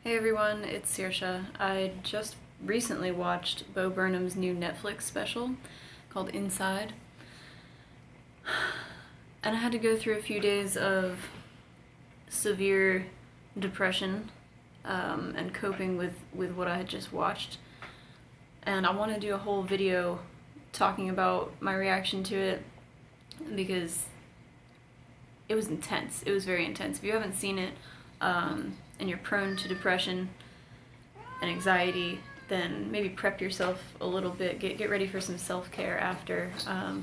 Hey everyone, it's Saoirse. I just recently watched Bo Burnham's new Netflix special called Inside, and I had to go through a few days of severe depression and coping with what I had just watched. And I want to do a whole video talking about my reaction to it because it was intense. It was very intense. If you haven't seen it, and you're prone to depression and anxiety, then maybe prep yourself a little bit, get ready for some self-care after,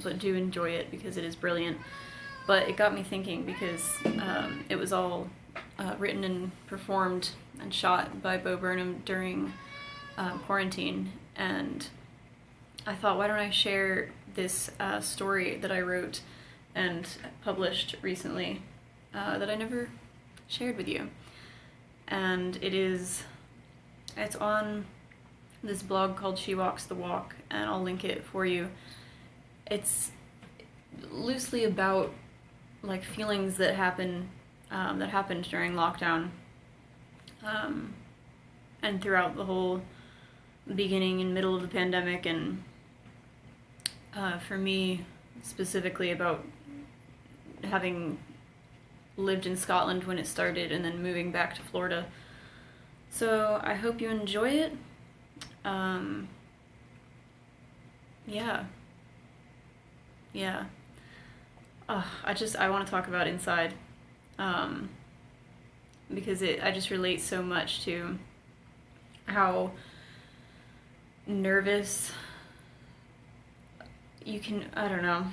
but do enjoy it because it is brilliant. But it got me thinking because it was all written and performed and shot by Bo Burnham during quarantine, and I thought, why don't I share this story that I wrote and published recently that I never shared with you. And it's on this blog called She Walks the Walk, and I'll link it for you. It's loosely about like feelings that happened during lockdown, and throughout the whole beginning and middle of the pandemic, and for me specifically about having lived in Scotland when it started and then moving back to Florida. So I hope you enjoy it. Yeah. I want to talk about Inside, because I just relate so much to how nervous you can, I don't know,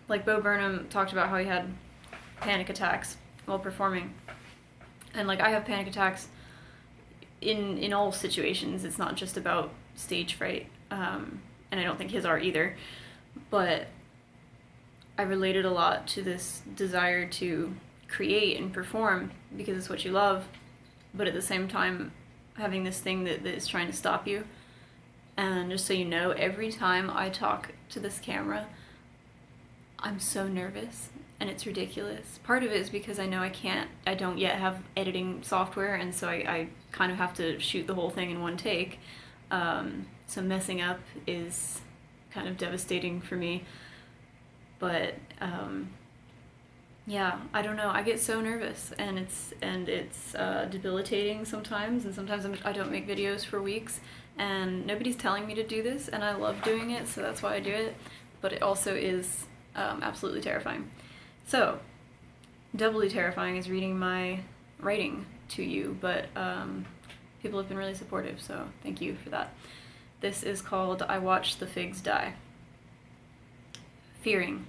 like Bo Burnham talked about how he had panic attacks while performing, and like I have panic attacks in all situations. It's not just about stage fright, and I don't think his are either, but I related a lot to this desire to create and perform because it's what you love, but at the same time having this thing that is trying to stop you. And just so you know, every time I talk to this camera, I'm so nervous, and it's ridiculous. Part of it is because I know I don't yet have editing software, and so I kind of have to shoot the whole thing in one take. So messing up is kind of devastating for me. But yeah, I don't know. I get so nervous, and it's debilitating sometimes, and sometimes I don't make videos for weeks, and nobody's telling me to do this, and I love doing it, so that's why I do it. But it also is absolutely terrifying. So, doubly terrifying is reading my writing to you, but people have been really supportive, so thank you for that. This is called I Watched the Figs Die. Fearing.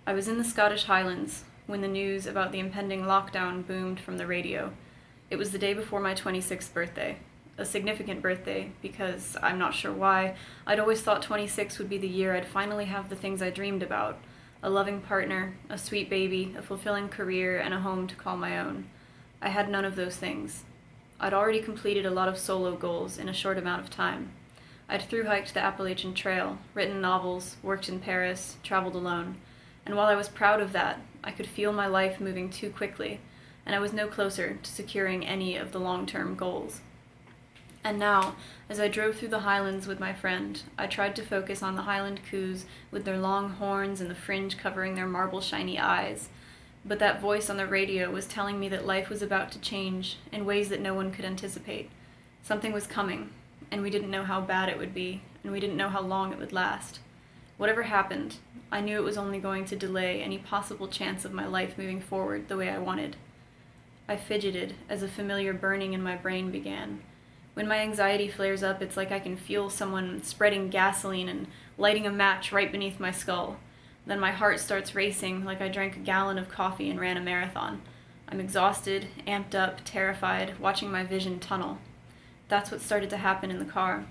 I was in the Scottish Highlands when the news about the impending lockdown boomed from the radio. It was the day before my 26th birthday. A significant birthday, because I'm not sure why, I'd always thought 26 would be the year I'd finally have the things I dreamed about. A loving partner, a sweet baby, a fulfilling career, and a home to call my own. I had none of those things. I'd already completed a lot of solo goals in a short amount of time. I'd thru-hiked the Appalachian Trail, written novels, worked in Paris, traveled alone. And while I was proud of that, I could feel my life moving too quickly, and I was no closer to securing any of the long-term goals. And now, as I drove through the Highlands with my friend, I tried to focus on the Highland coos with their long horns and the fringe covering their marble-shiny eyes. But that voice on the radio was telling me that life was about to change in ways that no one could anticipate. Something was coming, and we didn't know how bad it would be, and we didn't know how long it would last. Whatever happened, I knew it was only going to delay any possible chance of my life moving forward the way I wanted. I fidgeted as a familiar burning in my brain began. When my anxiety flares up, it's like I can feel someone spreading gasoline and lighting a match right beneath my skull. Then my heart starts racing like I drank a gallon of coffee and ran a marathon. I'm exhausted, amped up, terrified, watching my vision tunnel. That's what started to happen in the car.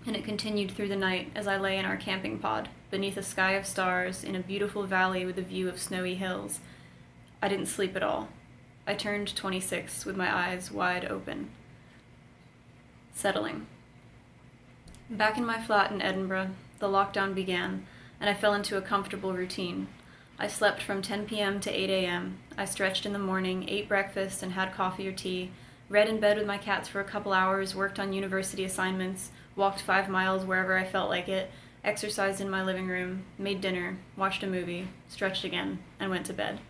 And it continued through the night as I lay in our camping pod, beneath a sky of stars, in a beautiful valley with a view of snowy hills. I didn't sleep at all. I turned 26 with my eyes wide open. Settling. Back in my flat in Edinburgh, the lockdown began, and I fell into a comfortable routine. I slept from 10 p.m. to 8 a.m. I stretched in the morning, ate breakfast, and had coffee or tea, read in bed with my cats for a couple hours, worked on university assignments, walked 5 miles wherever I felt like it, exercised in my living room, made dinner, watched a movie, stretched again, and went to bed.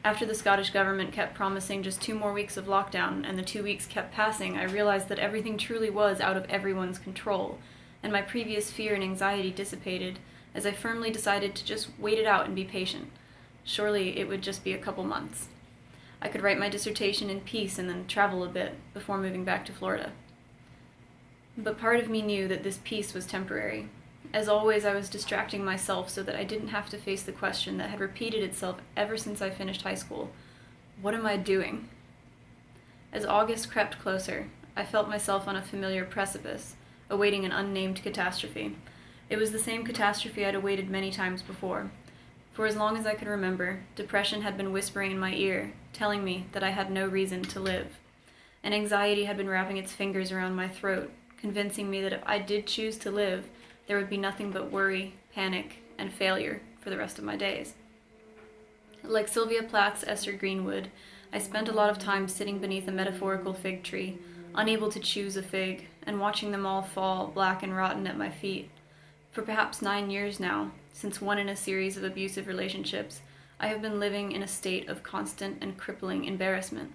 After the Scottish government kept promising just 2 more weeks of lockdown and the 2 weeks kept passing, I realized that everything truly was out of everyone's control, and my previous fear and anxiety dissipated as I firmly decided to just wait it out and be patient. Surely it would just be a couple months. I could write my dissertation in peace and then travel a bit before moving back to Florida. But part of me knew that this peace was temporary. As always, I was distracting myself so that I didn't have to face the question that had repeated itself ever since I finished high school. What am I doing? As August crept closer, I felt myself on a familiar precipice, awaiting an unnamed catastrophe. It was the same catastrophe I'd awaited many times before. For as long as I could remember, depression had been whispering in my ear, telling me that I had no reason to live. And anxiety had been wrapping its fingers around my throat, convincing me that if I did choose to live, there would be nothing but worry, panic, and failure for the rest of my days. Like Sylvia Plath's Esther Greenwood, I spent a lot of time sitting beneath a metaphorical fig tree, unable to choose a fig, and watching them all fall black and rotten at my feet. For perhaps 9 years now, since one in a series of abusive relationships, I have been living in a state of constant and crippling embarrassment.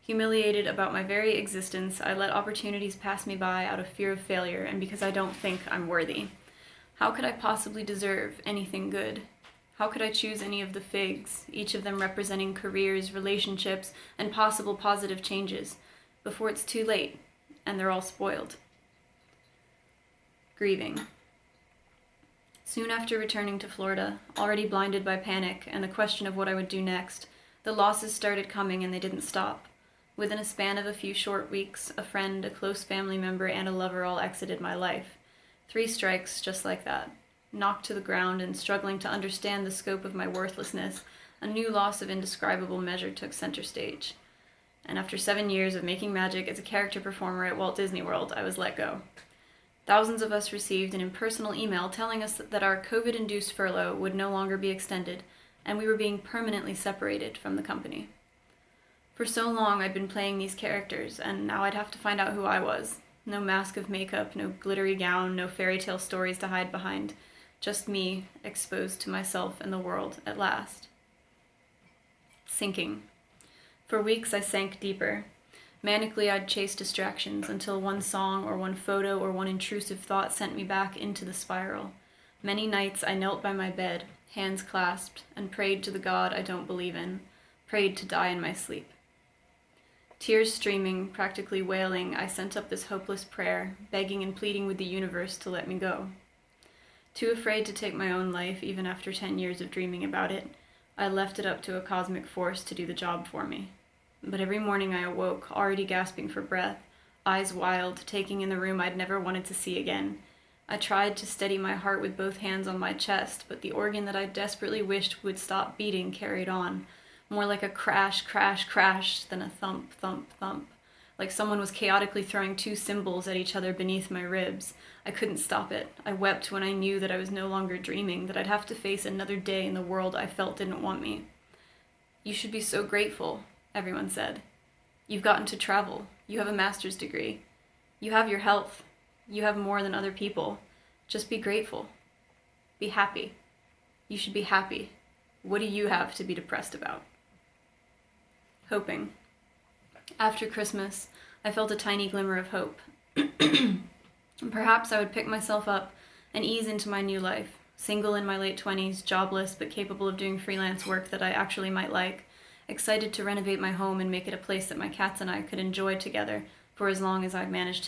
Humiliated about my very existence, I let opportunities pass me by out of fear of failure and because I don't think I'm worthy. How could I possibly deserve anything good? How could I choose any of the figs, each of them representing careers, relationships, and possible positive changes, before it's too late and they're all spoiled? Grieving. Soon after returning to Florida, already blinded by panic and the question of what I would do next, the losses started coming and they didn't stop. Within a span of a few short weeks, a friend, a close family member, and a lover all exited my life. 3 strikes just like that. Knocked to the ground and struggling to understand the scope of my worthlessness, a new loss of indescribable measure took center stage. And after 7 years of making magic as a character performer at Walt Disney World, I was let go. Thousands of us received an impersonal email telling us that our COVID-induced furlough would no longer be extended, and we were being permanently separated from the company. For so long I'd been playing these characters, and now I'd have to find out who I was. No mask of makeup, no glittery gown, no fairy tale stories to hide behind. Just me, exposed to myself and the world at last. Sinking. For weeks I sank deeper. Manically, I'd chase distractions until one song or one photo or one intrusive thought sent me back into the spiral. Many nights I knelt by my bed, hands clasped, and prayed to the God I don't believe in, prayed to die in my sleep. Tears streaming, practically wailing, I sent up this hopeless prayer, begging and pleading with the universe to let me go. Too afraid to take my own life, even after 10 years of dreaming about it, I left it up to a cosmic force to do the job for me. But every morning I awoke, already gasping for breath, eyes wild, taking in the room I'd never wanted to see again. I tried to steady my heart with both hands on my chest, but the organ that I desperately wished would stop beating carried on, more like a crash, crash, crash than a thump, thump, thump. Like someone was chaotically throwing 2 cymbals at each other beneath my ribs. I couldn't stop it. I wept when I knew that I was no longer dreaming, that I'd have to face another day in the world I felt didn't want me. You should be so grateful, everyone said. You've gotten to travel. You have a master's degree. You have your health. You have more than other people. Just be grateful. Be happy. You should be happy. What do you have to be depressed about? Hoping. After Christmas, I felt a tiny glimmer of hope. Perhaps I would pick myself up and ease into my new life, single in my late 20s, jobless but capable of doing freelance work that I actually might like, excited to renovate my home and make it a place that my cats and I could enjoy together for as long as I could manage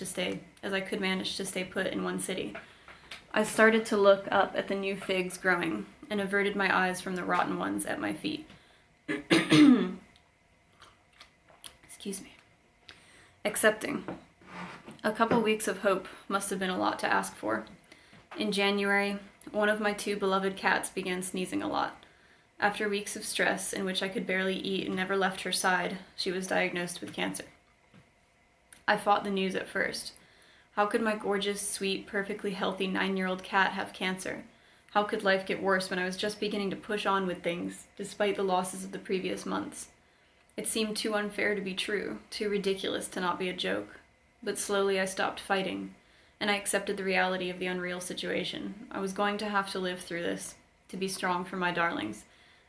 to stay put in one city. I started to look up at the new figs growing and averted my eyes from the rotten ones at my feet. Excuse me. Accepting. A couple weeks of hope must have been a lot to ask for. In January, one of my 2 beloved cats began sneezing a lot. After weeks of stress in which I could barely eat and never left her side, she was diagnosed with cancer. I fought the news at first. How could my gorgeous, sweet, perfectly healthy 9-year-old cat have cancer? How could life get worse when I was just beginning to push on with things, despite the losses of the previous months? It seemed too unfair to be true, too ridiculous to not be a joke. But slowly I stopped fighting, and I accepted the reality of the unreal situation. I was going to have to live through this, to be strong for my darlings.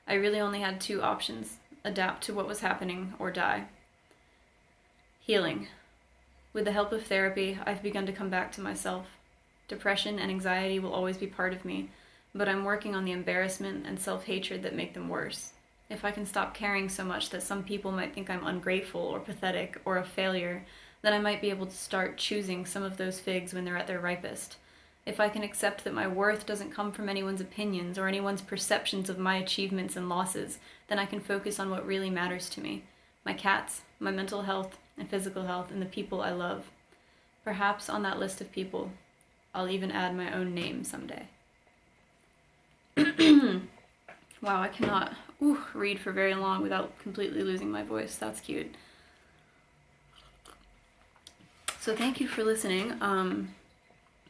I really only had two options: adapt to what was happening or die. Healing. With the help of therapy, I've begun to come back to myself. Depression and anxiety will always be part of me, but I'm working on the embarrassment and self-hatred that make them worse. If I can stop caring so much that some people might think I'm ungrateful or pathetic or a failure, then I might be able to start choosing some of those figs when they're at their ripest. If I can accept that my worth doesn't come from anyone's opinions or anyone's perceptions of my achievements and losses, then I can focus on what really matters to me: my cats, my mental health and physical health, and the people I love. Perhaps on that list of people, I'll even add my own name someday. Wow, I cannot read for very long without completely losing my voice. That's cute. So thank you for listening.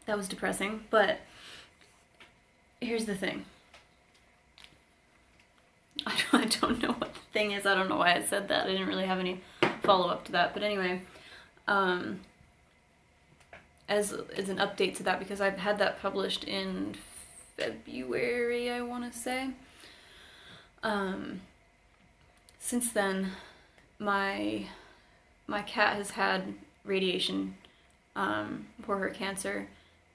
That was depressing, but here's the thing. I don't know what the thing is. I don't know why I said that. I didn't really have any follow-up to that. But anyway, as an update to that, because I've had that published in February, I want to say. Since then, my cat has had radiation for her cancer,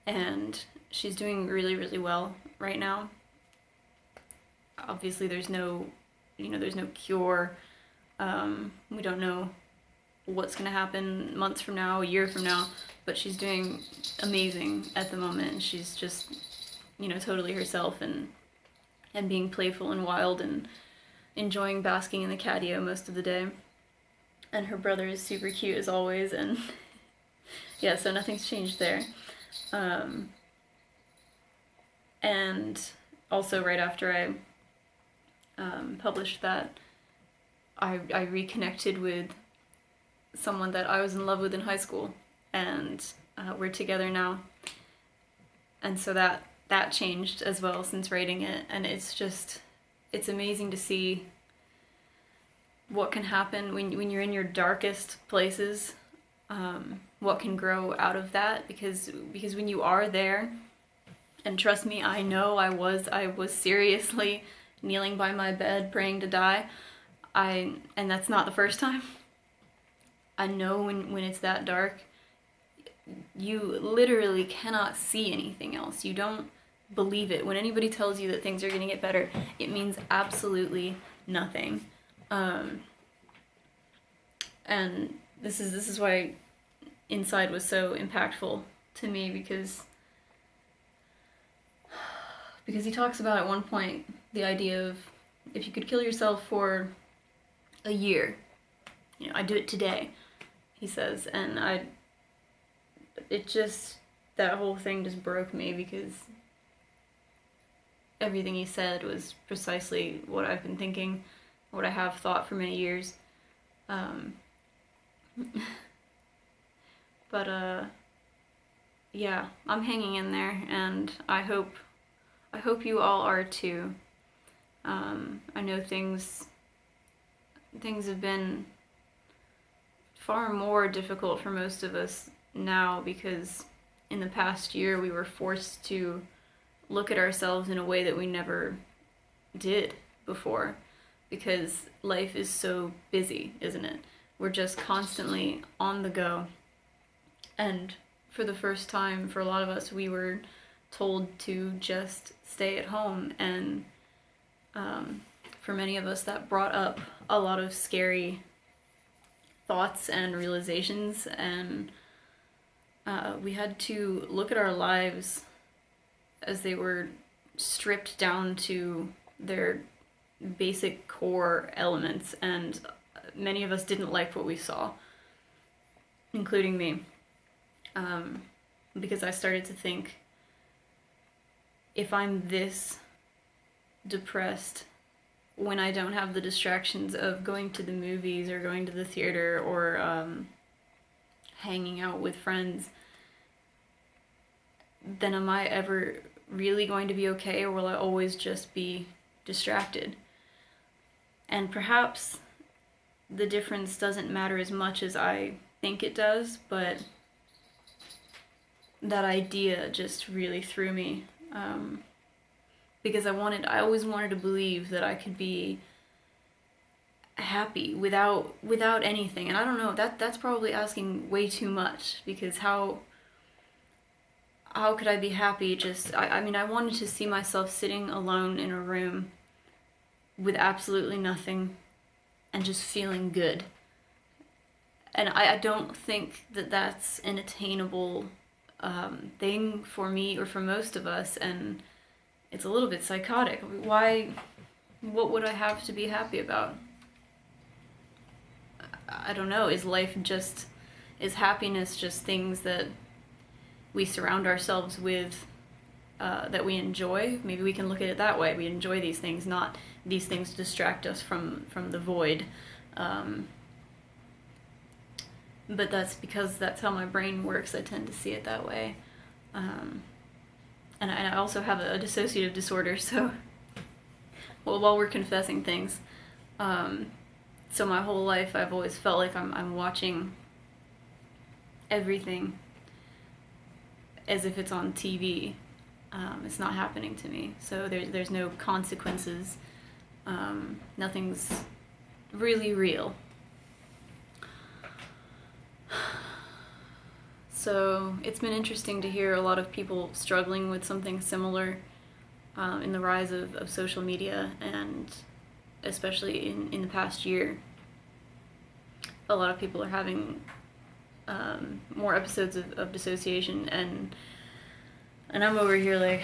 and she's doing really, really well right now. Obviously, there's no cure. We don't know what's going to happen months from now, a year from now, but she's doing amazing at the moment. She's just, totally herself and being playful and wild and enjoying basking in the catio most of the day. And her brother is super cute as always, and yeah, so nothing's changed there. And also right after I published that, I reconnected with someone that I was in love with in high school, and we're together now. And so that changed as well since writing it, and it's amazing to see what can happen when you're in your darkest places, what can grow out of that, because when you are there, and trust me, I know I was seriously kneeling by my bed praying to die, and that's not the first time. I know when it's that dark, you literally cannot see anything else. You don't believe it. When anybody tells you that things are going to get better, it means absolutely nothing. And this is why Inside was so impactful to me, because he talks about at one point the idea of if you could kill yourself for a year, I'd do it today, he says, and that whole thing just broke me, because everything he said was precisely what I've been thinking, what I have thought for many years. But yeah, I'm hanging in there, and I hope you all are too. I know things have been far more difficult for most of us now, because in the past year we were forced to look at ourselves in a way that we never did before, because life is so busy, isn't it? We're just constantly on the go. And for the first time, for a lot of us, we were told to just stay at home. And for many of us, that brought up a lot of scary thoughts and realizations. And we had to look at our lives as they were stripped down to their basic core elements. And many of us didn't like what we saw, including me. Because I started to think, if I'm this depressed when I don't have the distractions of going to the movies or going to the theater or hanging out with friends, then am I ever really going to be okay, or will I always just be distracted? And perhaps the difference doesn't matter as much as I think it does, but that idea just really threw me, because I always wanted to believe that I could be happy without anything. And I don't know, that's probably asking way too much, because how could I be happy just, I mean, I wanted to see myself sitting alone in a room with absolutely nothing and just feeling good. And I don't think that that's an attainable thing for me or for most of us, and it's a little bit psychotic. What would I have to be happy about? I don't know. Is happiness just things that we surround ourselves with, that we enjoy? Maybe we can look at it that way. We enjoy these things, not these things distract us from the void. But that's because that's how my brain works. I tend to see it that way. And I also have a dissociative disorder, so, well, while we're confessing things, so my whole life I've always felt like I'm watching everything as if it's on TV. It's not happening to me, so there's no consequences. Nothing's really real. So it's been interesting to hear a lot of people struggling with something similar, in the rise of social media, and especially in the past year. A lot of people are having more episodes of dissociation, and I'm over here like,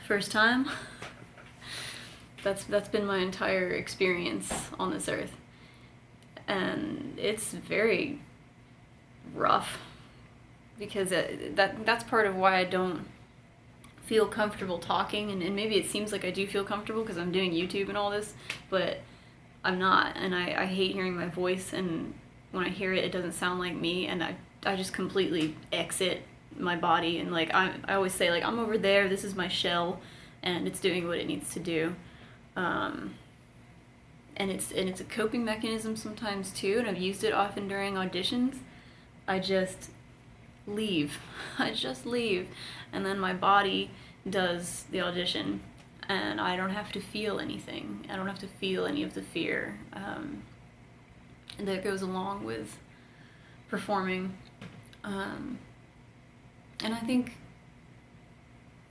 first time? That's been my entire experience on this earth, and it's very rough, because that's part of why I don't feel comfortable talking, and maybe it seems like I do feel comfortable because I'm doing YouTube and all this, but I'm not, and I hate hearing my voice, and when I hear it, it doesn't sound like me, and I just completely exit my body, and like I always say, like, I'm over there, this is my shell, and it's doing what it needs to do. And it's a coping mechanism sometimes too, and I've used it often during auditions. I just leave, and then my body does the audition, and I don't have to feel anything. I don't have to feel any of the fear that goes along with performing. And I think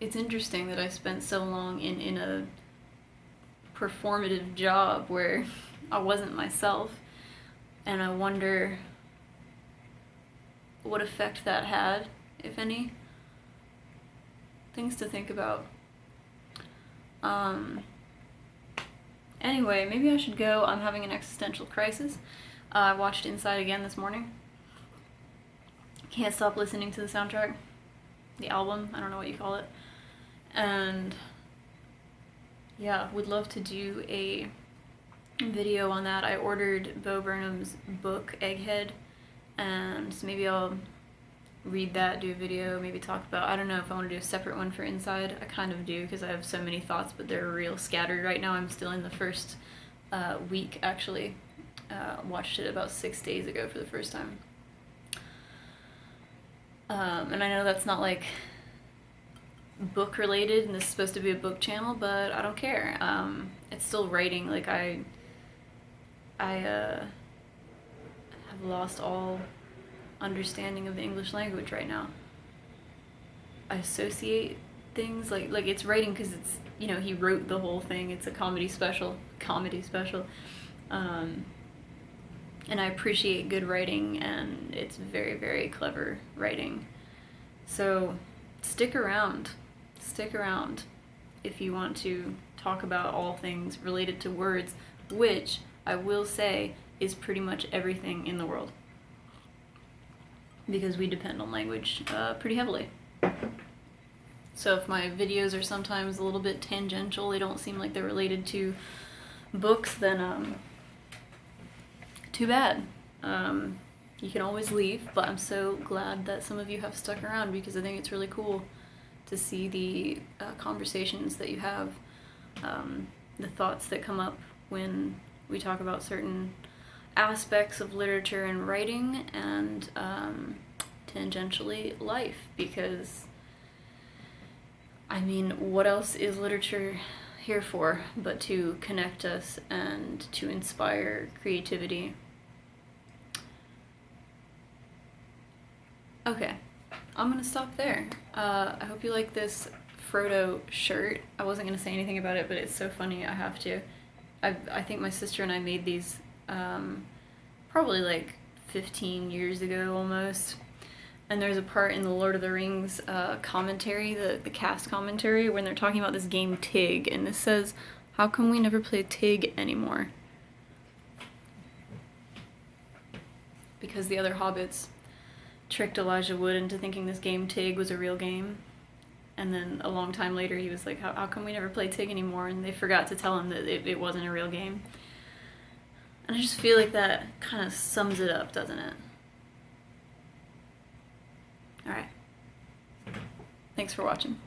it's interesting that I spent so long in a performative job where I wasn't myself, and I wonder what effect that had, if any. Things to think about. Anyway, maybe I should go. I'm having an existential crisis. I watched Inside again this morning. Can't stop listening to the soundtrack. The album, I don't know what you call it. And yeah, would love to do a video on that. I ordered Bo Burnham's book, Egghead, and so maybe I'll read that, do a video, maybe talk about, I don't know if I want to do a separate one for Inside. I kind of do, because I have so many thoughts, but they're real scattered right now. I'm still in the first week, actually. Watched it about 6 days ago for the first time. And I know that's not like book related, and this is supposed to be a book channel, but I don't care. It's still writing. Like I have lost all understanding of the English language right now. I associate things like it's writing because it's, you know, he wrote the whole thing. It's a comedy special. And I appreciate good writing, and it's very, very clever writing. So stick around if you want to talk about all things related to words, which I will say is pretty much everything in the world, because we depend on language pretty heavily. So if my videos are sometimes a little bit tangential, they don't seem like they're related to books, then too bad. You can always leave, but I'm so glad that some of you have stuck around, because I think it's really cool to see the conversations that you have, the thoughts that come up when we talk about certain aspects of literature and writing, and tangentially life, because I mean, what else is literature here for but to connect us and to inspire creativity? Okay, I'm gonna stop there. I hope you like this Frodo shirt. I wasn't gonna say anything about it, but it's so funny, I have to. I think my sister and I made these probably like 15 years ago almost. And there's a part in the Lord of the Rings commentary, the cast commentary, when they're talking about this game Tig, and this says, "How come we never play Tig anymore?" Because the other hobbits tricked Elijah Wood into thinking this game Tig was a real game. And then a long time later he was like, how come we never play Tig anymore? And they forgot to tell him that it wasn't a real game. And I just feel like that kind of sums it up, doesn't it? Alright. Thanks for watching.